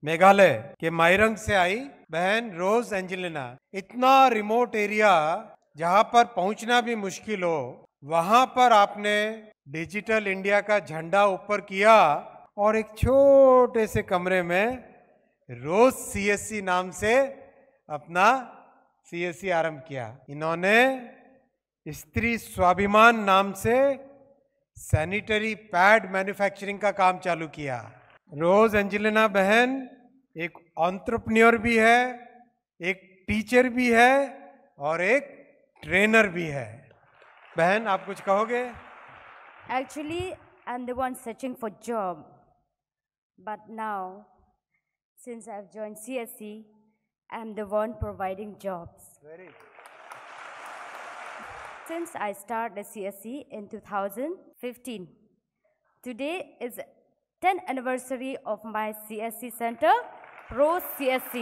मेघालय के माइरंग से आई बहन रोज एंजेलिना। इतना रिमोट एरिया जहां पर पहुंचना भी मुश्किल हो, वहां पर आपने डिजिटल इंडिया का झंडा ऊपर किया और एक छोटे से कमरे में रोज सीएससी नाम से अपना सीएससी आरंभ किया। इन्होंने स्त्री स्वाभिमान नाम से सैनिटरी पैड मैन्युफैक्चरिंग का काम चालू किया। रोज एंजेलिना बहन एक एंटरप्रेन्योर भी है, एक टीचर भी है और एक ट्रेनर भी है। बहन, आप कुछ कहोगे? Actually, I'm the one searching for job. But now, since I've joined CSC, I'm the one providing jobs. Since I started CSC in 2015, today is 10th anniversary of my CSC center, Rose CSC.